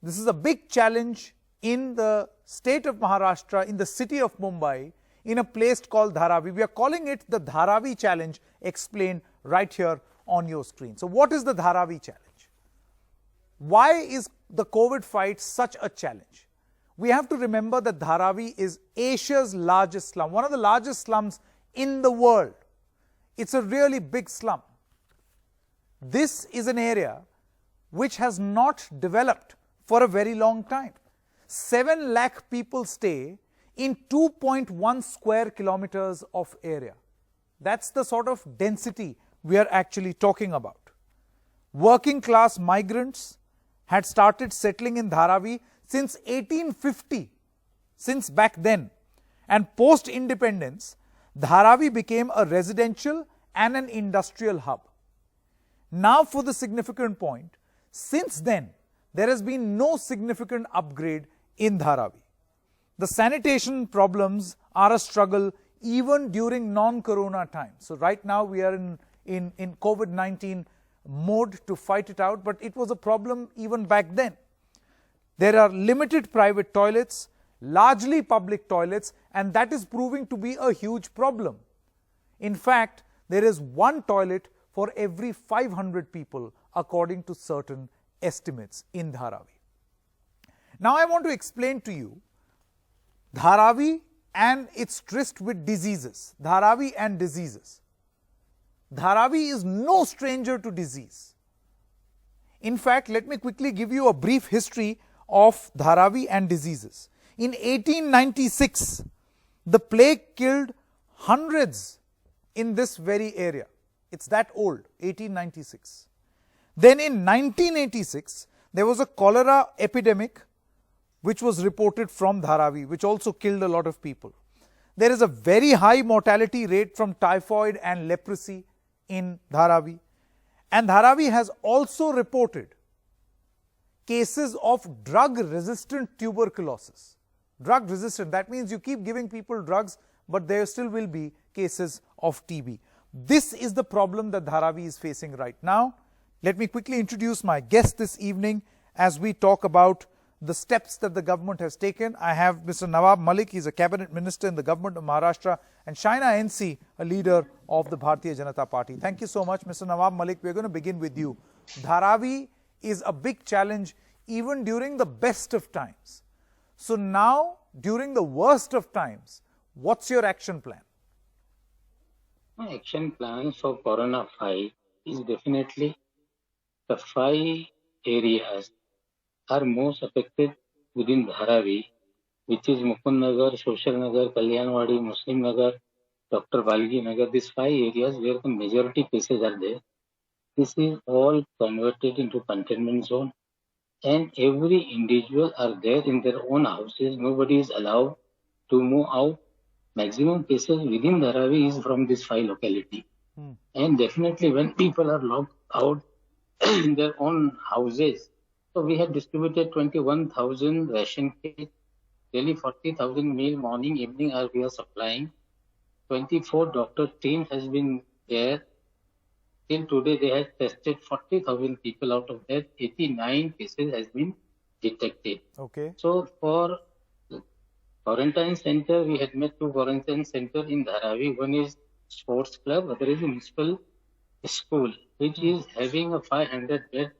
This is a big challenge in the state of Maharashtra, in the city of Mumbai, in a place called Dharavi. We are calling it the Dharavi challenge, explained right here on your screen. So what is the Dharavi challenge? Why is the COVID fight such a challenge? We have to remember that Dharavi is Asia's largest slum, one of the largest slums in the world. It's a really big slum. This is an area which has not developed for a very long time. 7 lakh people stay in 2.1 square kilometers of area. That's the sort of density we are actually talking about. Working class migrants had started settling in Dharavi since 1850, since back then. And post-independence, Dharavi became a residential and an industrial hub. Now for the significant point, since then, there has been no significant upgrade in Dharavi. The sanitation problems are a struggle even during non-corona times. So right now we are in COVID-19 mode to fight it out, but it was a problem even back then. There are limited private toilets, largely public toilets, and that is proving to be a huge problem. In fact, there is one toilet for every 500 people, according to certain estimates in Dharavi. Now I want to explain to you Dharavi and its tryst with diseases. Dharavi and diseases. Dharavi is no stranger to disease. In fact, let me quickly give you a brief history of Dharavi and diseases. In 1896, the plague killed hundreds in this very area. It's that old, 1896. Then in 1986, there was a cholera epidemic which was reported from Dharavi, which also killed a lot of people. There is a very high mortality rate from typhoid and leprosy in Dharavi. And Dharavi has also reported cases of drug-resistant tuberculosis. Drug-resistant, that means you keep giving people drugs, but there still will be cases of TB. This is the problem that Dharavi is facing right now. Let me quickly introduce my guest this evening as we talk about the steps that the government has taken. I have Mr. Nawab Malik, he's a cabinet minister in the government of Maharashtra, and Shaina NC, a leader of the Bharatiya Janata Party. Thank you so much, Mr. Nawab Malik. We're going to begin with you. Dharavi is a big challenge even during the best of times. So now, during the worst of times, what's your action plan? My action plan for Corona 5 is definitely the 5 areas are most affected within Dharavi, which is Mukund Nagar, Social Nagar, Kalyanwadi, Muslim Nagar, Dr. Balgi Nagar. These 5 areas where the majority cases are there. This is all converted into containment zone, and every individual are there in their own houses. Nobody is allowed to move out. Maximum cases within Dharavi is from this 5 locality. And definitely when people are locked out in their own houses, so we have distributed 21,000 ration kits, daily 40,000 meal, morning, evening we are supplying. 24 doctor teams has been there. Till today they have tested 40,000 people. Out of that, 89 cases has been detected. Okay. So for quarantine center, we had met 2 quarantine centers in Dharavi. One is sports club, other is a municipal school, which is having a 500 bed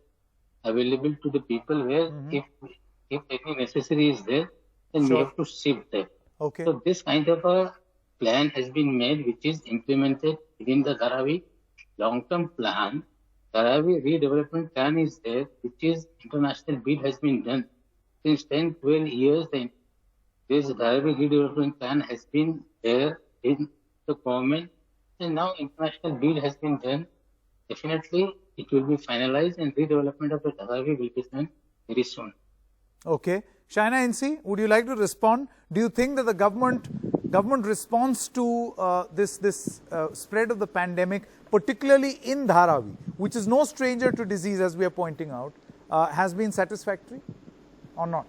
available to the people where if any necessary is there, then we have to shift them. Okay. So this kind of a plan has been made, which is implemented within the Dharavi long-term plan. Dharavi redevelopment plan is there, which is international bid has been done. Since 10-12 years, this Dharavi redevelopment plan has been there in the government, and now international bid has been done. Definitely, it will be finalized and redevelopment of the Dharavi will be done very soon. Okay. Shaina NC, would you like to respond? Do you think that the government response to this spread of the pandemic, particularly in Dharavi, which is no stranger to disease as we are pointing out, has been satisfactory or not?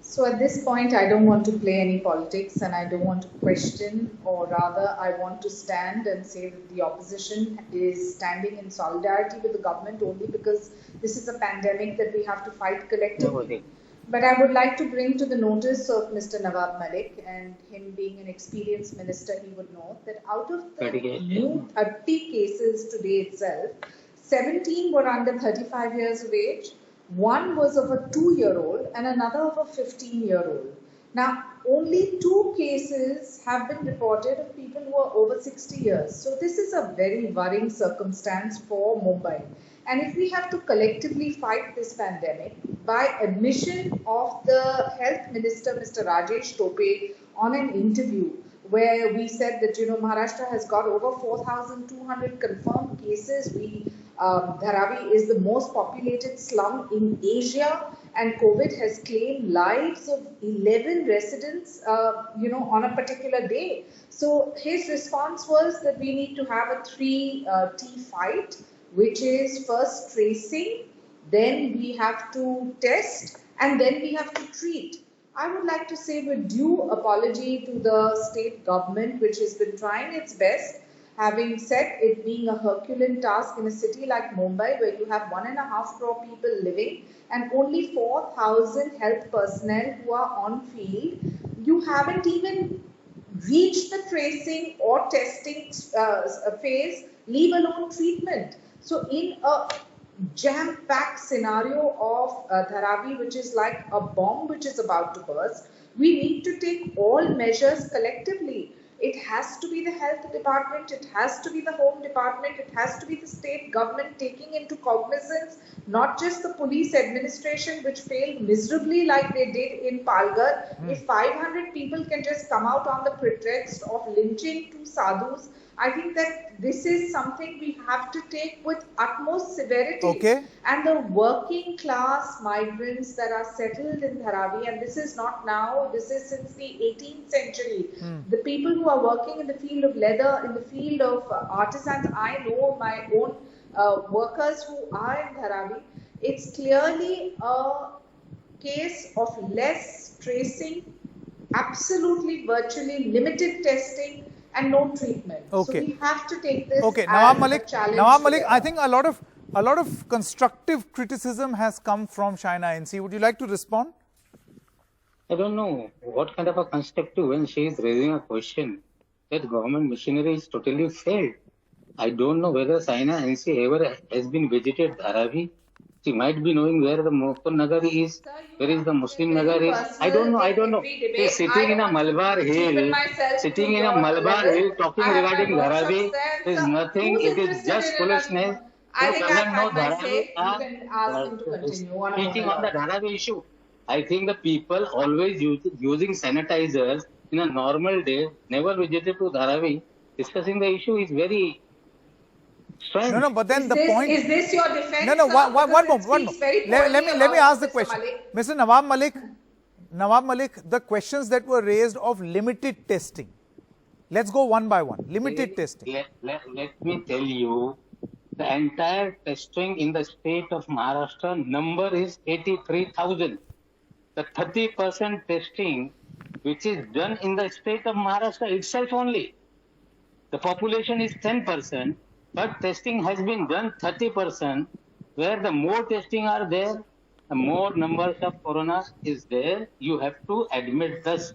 So at this point, I don't want to play any politics and I don't want to question, or rather, I want to stand and say that the opposition is standing in solidarity with the government only because this is a pandemic that we have to fight collectively. But I would like to bring to the notice of Mr. Nawab Malik, and him being an experienced minister, he would know that out of the new 30 cases today itself, 17 were under 35 years of age, one was of a 2-year-old and another of a 15-year-old. Now, only 2 cases have been reported of people who are over 60 years. So this is a very worrying circumstance for Mumbai. And if we have to collectively fight this pandemic, by admission of the Health Minister, Mr. Rajesh Tope, on an interview where we said that, Maharashtra has got over 4,200 confirmed cases. Dharavi is the most populated slum in Asia, and COVID has claimed lives of 11 residents, on a particular day. So his response was that we need to have a 3T fight, which is first tracing, then we have to test, and then we have to treat. I would like to say with due apology to the state government, which has been trying its best, having said it being a Herculean task in a city like Mumbai, where you have 1.5 crore people living and only 4,000 health personnel who are on field, you haven't even reached the tracing or testing phase, leave alone treatment. So in a jam-packed scenario of Dharavi, which is like a bomb which is about to burst, we need to take all measures collectively. It has to be the health department, it has to be the home department, it has to be the state government taking into cognizance, not just the police administration, which failed miserably like they did in Palghar. If 500 people can just come out on the pretext of lynching 2 sadhus, I think that this is something we have to take with utmost severity. Okay. And the working class migrants that are settled in Dharavi, and this is not now, this is since the 18th century. The people who are working in the field of leather, in the field of artisans, I know my own workers who are in Dharavi. It's clearly a case of less tracing, absolutely virtually limited testing, and no treatment. Okay. So we have to take this Okay, as Nawab Malik, a challenge. I think a lot of constructive criticism has come from China NC. Would you like to respond? I don't know what kind of a constructive when she is raising a question that government machinery is totally failed. I don't know whether China NC ever has been visited Dharavi. She might be knowing where the Mokar Nagar is, where is the Muslim Nagar is. I don't know. She's sitting in a Malabar hill, talking regarding Dharavi. There is nothing. It is just foolishness. I think doesn't know I might Dharavi say, you can ask him to continue. speaking on the Dharavi issue. I think the people always using sanitizers in a normal day, never visited to Dharavi, discussing the issue is very strange. No, but then point is this your defense? No, one moment. Let me ask the question. Mr. Nawab Malik, the questions that were raised of limited testing. Let's go one by one. Limited testing. Let me tell you, the entire testing in the state of Maharashtra number is 83,000. The 30% testing which is done in the state of Maharashtra itself only. The population is 10%, but testing has been done 30%, where the more testing are there, the more numbers of corona is there. You have to admit this.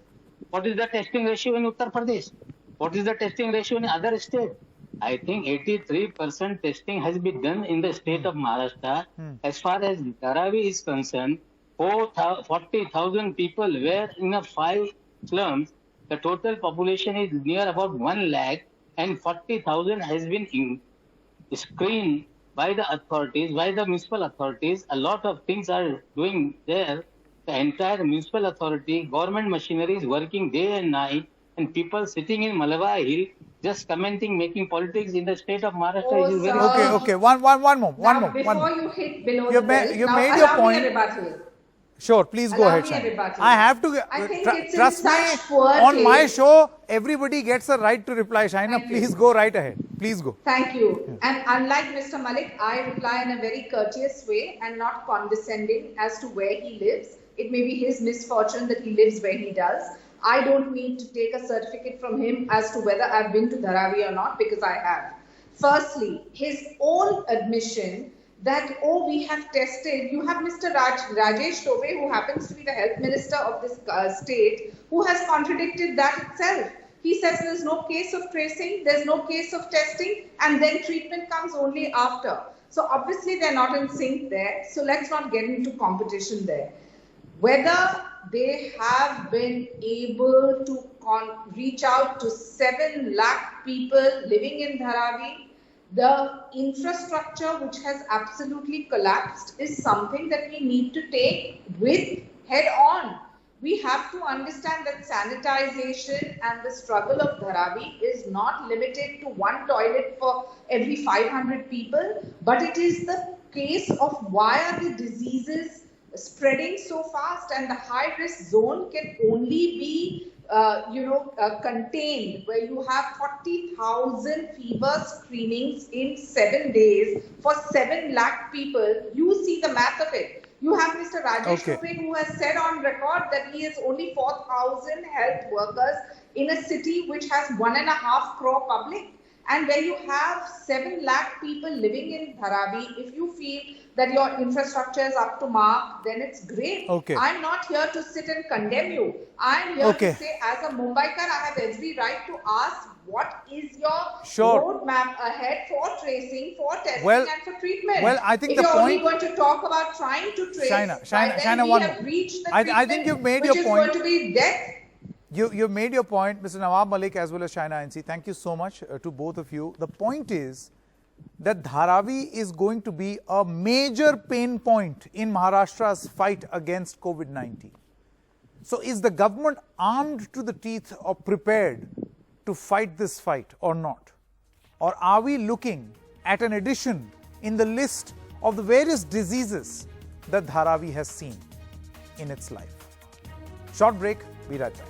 What is the testing ratio in Uttar Pradesh? What is the testing ratio in other states? I think 83% testing has been done in the state of Maharashtra. As far as Dharavi is concerned, 40,000 people were in a 5 slums. The total population is near about 1 lakh, and 40,000 has been screened by the authorities, by the municipal authorities. A lot of things are doing there. The entire municipal authority, government machinery is working day and night, and people sitting in Malabar Hill just commenting, making politics in the state of Maharashtra is very... Okay. One moment. Before you hit below You the belt, you now made your allow point. me a rebuttal. Sure, please go ahead, me a Shani. rebuttal. I have to, I think it's trust in me, such poor on my taste. show, everybody gets a right to reply. Shaina, Thank please you. go right ahead. Please go. Thank you. And unlike Mr. Malik, I reply in a very courteous way and not condescending as to where he lives. It may be his misfortune that he lives where he does. I don't need to take a certificate from him as to whether I've been to Dharavi or not, because I have. Firstly, his own admission that, oh, we have tested. You have Mr. Rajesh Tobe, who happens to be the health minister of this state, who has contradicted that itself. He says there's no case of tracing, there's no case of testing, and then treatment comes only after. So obviously they're not in sync there. So let's not get into competition there. Whether they have been able to reach out to 7 lakh people living in Dharavi, the infrastructure which has absolutely collapsed is something that we need to take with head on. We have to understand that sanitization and the struggle of Dharavi is not limited to one toilet for every 500 people, but it is the case of why are the diseases spreading so fast, and the high-risk zone can only be contained where you have 40,000 fever screenings in 7 days for 7 lakh people. You see the math of it. You have Mr. Rajesh Tobe, who has said on record that he has only 4,000 health workers in a city which has 1.5 crore public. And where you have 7 lakh people living in Dharavi, if you feel that your infrastructure is up to mark, then it's great. I'm not here to sit and condemn you. I'm here to say, as a Mumbaikar, I have every right to ask, what is your roadmap ahead for tracing, for testing, and for treatment? Well, I think if the you're point... only going to talk about trying to trace, China, we have reached the treatment, I think you've made your point. Which is going to be death. You've made your point, Mr. Nawab Malik as well as China NC. Thank you so much to both of you. The point is that Dharavi is going to be a major pain point in Maharashtra's fight against COVID-19. So is the government armed to the teeth or prepared to fight this fight or not? Or are we looking at an addition in the list of the various diseases that Dharavi has seen in its life? Short break, be right back.